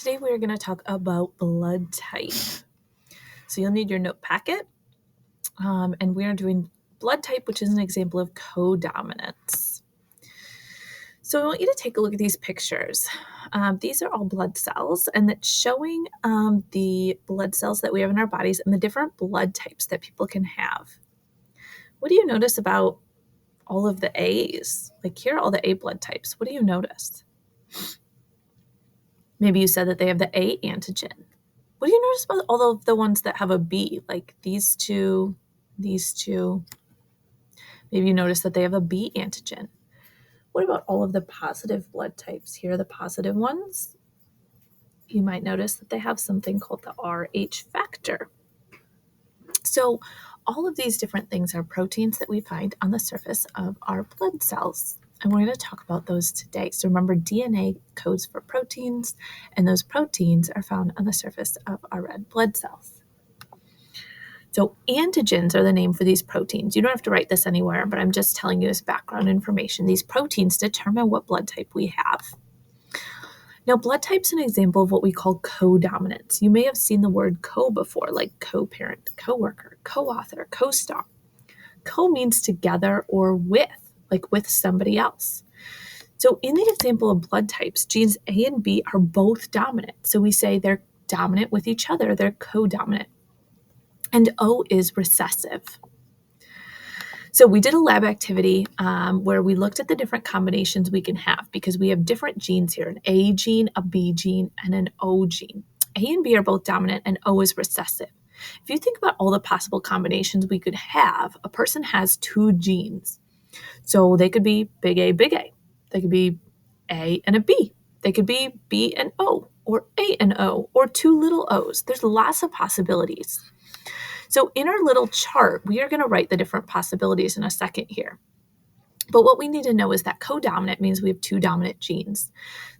Today we are going to talk about blood type. So you'll need your note packet, and we are doing blood type, which is an example of codominance. So I want you to take a look at these pictures. These are all blood cells, and it's showing the blood cells that we have in our bodies and the different blood types that people can have. What do you notice about all of the A's? Like here are all the A blood types. What do you notice? Maybe you said that they have the A antigen. What do you notice about all of the ones that have a B, like these two? Maybe you notice that they have a B antigen. What about all of the positive blood types? Here are the positive ones. You might notice that they have something called the Rh factor. So all of these different things are proteins that we find on the surface of our blood cells. And we're going to talk about those today. So remember, DNA codes for proteins, and those proteins are found on the surface of our red blood cells. So antigens are the name for these proteins. You don't have to write this anywhere, but I'm just telling you as background information. These proteins determine what blood type we have. Now, blood type's an example of what we call codominance. You may have seen the word co before, like co-parent, co-worker, co-author, co-star. Co means together or with, like with somebody else. So in the example of blood types, genes A and B are both dominant. So we say they're dominant with each other, they're codominant. And O is recessive. So we did a lab activity where we looked at the different combinations we can have because we have different genes here, an A gene, a B gene, and an O gene. A and B are both dominant and O is recessive. If you think about all the possible combinations we could have, a person has two genes. So they could be big A, big A. They could be A and a B. They could be B and O, or A and O, or two little O's. There's lots of possibilities. So in our little chart, we are going to write the different possibilities in a second here. But what we need to know is that codominant means we have two dominant genes.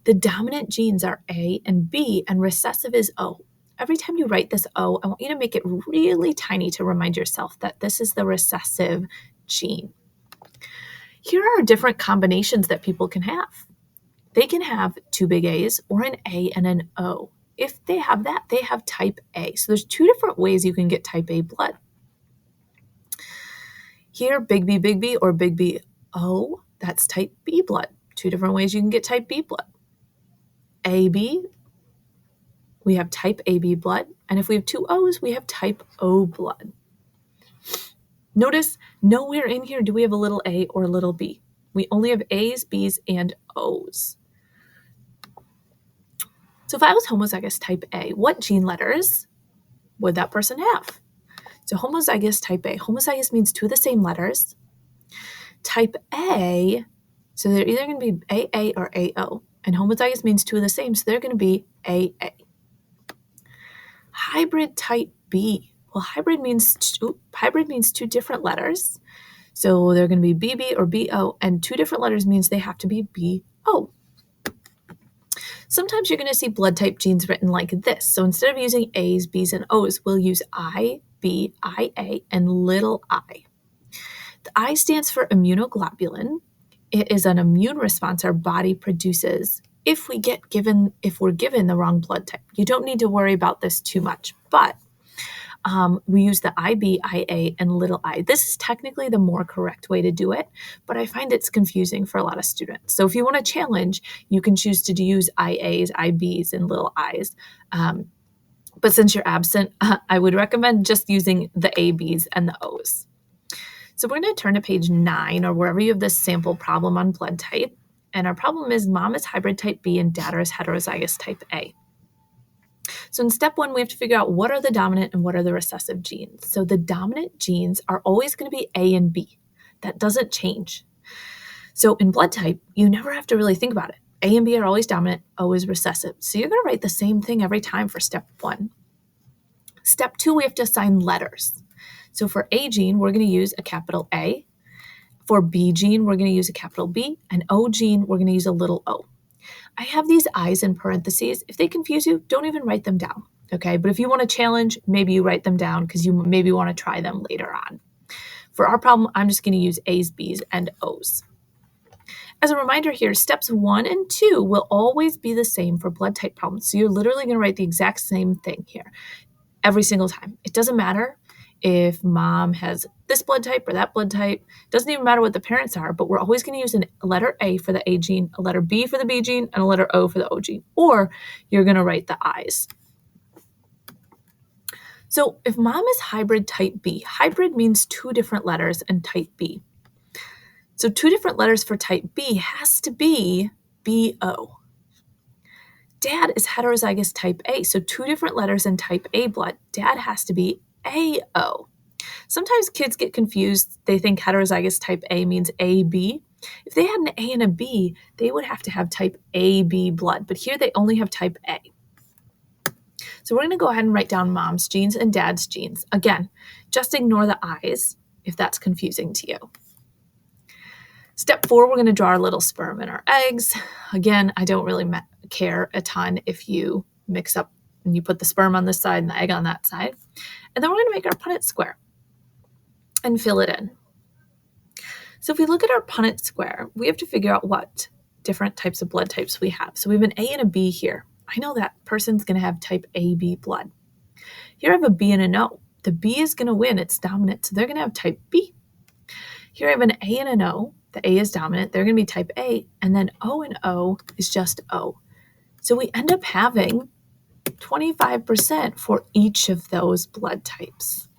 The dominant genes are A and B, and recessive is O. Every time you write this O, I want you to make it really tiny to remind yourself that this is the recessive gene. Here are different combinations that people can have. They can have two big A's or an A and an O. If they have that, they have type A. So there's two different ways you can get type A blood. Here, big B, or big B, O, that's type B blood. Two different ways you can get type B blood. AB, we have type AB blood. And if we have two O's, we have type O blood. Notice nowhere in here do we have a little A or a little B. We only have A's, B's, and O's. So if I was homozygous type A, what gene letters would that person have? So homozygous type A. Homozygous means two of the same letters. Type A, so they're either going to be AA or AO. And homozygous means two of the same, so they're going to be AA. Hybrid type B. Well, hybrid means two different letters. So they're going to be BB or BO, and two different letters means they have to be BO. Sometimes you're going to see blood type genes written like this. So instead of using A's, B's, and O's, we'll use I, B, IA, and little I. The I stands for immunoglobulin. It is an immune response our body produces if we're given the wrong blood type. You don't need to worry about this too much, but we use the IB, IA, and little I. This is technically the more correct way to do it, but I find it's confusing for a lot of students. So if you want a challenge, you can choose to use IAs, IBs, and little I's. But since you're absent, I would recommend just using the ABs and the O's. So we're going to turn to page 9 or wherever you have this sample problem on blood type. And our problem is mom is hybrid type B and dad is heterozygous type A. So in step 1, we have to figure out what are the dominant and what are the recessive genes. So the dominant genes are always going to be A and B. That doesn't change. So in blood type, you never have to really think about it. A and B are always dominant, O is recessive. So you're going to write the same thing every time for step 1. Step 2, we have to assign letters. So for A gene, we're going to use a capital A. For B gene, we're going to use a capital B. And O gene, we're going to use a little o. I have these I's in parentheses. If they confuse you, don't even write them down, okay? But if you want a challenge, maybe you write them down because you maybe want to try them later on. For our problem, I'm just going to use A's, B's, and O's. As a reminder here, steps 1 and 2 will always be the same for blood type problems. So you're literally going to write the exact same thing here every single time. It doesn't matter if mom has this blood type or that blood type. It doesn't even matter what the parents are, but we're always going to use a letter A for the A gene, a letter B for the B gene, and a letter O for the O gene. Or you're going to write the I's. So if mom is hybrid type B, hybrid means 2 different letters in type B. So 2 different letters for type B has to be BO. Dad is heterozygous type A, so 2 different letters in type A blood. Dad has to be AO. Sometimes kids get confused. They think heterozygous type A means AB. If they had an A and a B, they would have to have type AB blood, but here they only have type A. So we're going to go ahead and write down mom's genes and dad's genes. Again, just ignore the I's if that's confusing to you. Step 4, we're going to draw our little sperm and our eggs. Again, I don't really care a ton if you mix up and you put the sperm on this side and the egg on that side. And then we're going to make our Punnett square and fill it in. So if we look at our Punnett square, we have to figure out what different types of blood types we have. So we have an A and a B here. I know that person's going to have type AB blood. Here I have a B and an O. The B is going to win. It's dominant, so they're going to have type B. Here I have an A and an O. The A is dominant. They're going to be type A, and then O and O is just O. So we end up having 25% for each of those blood types.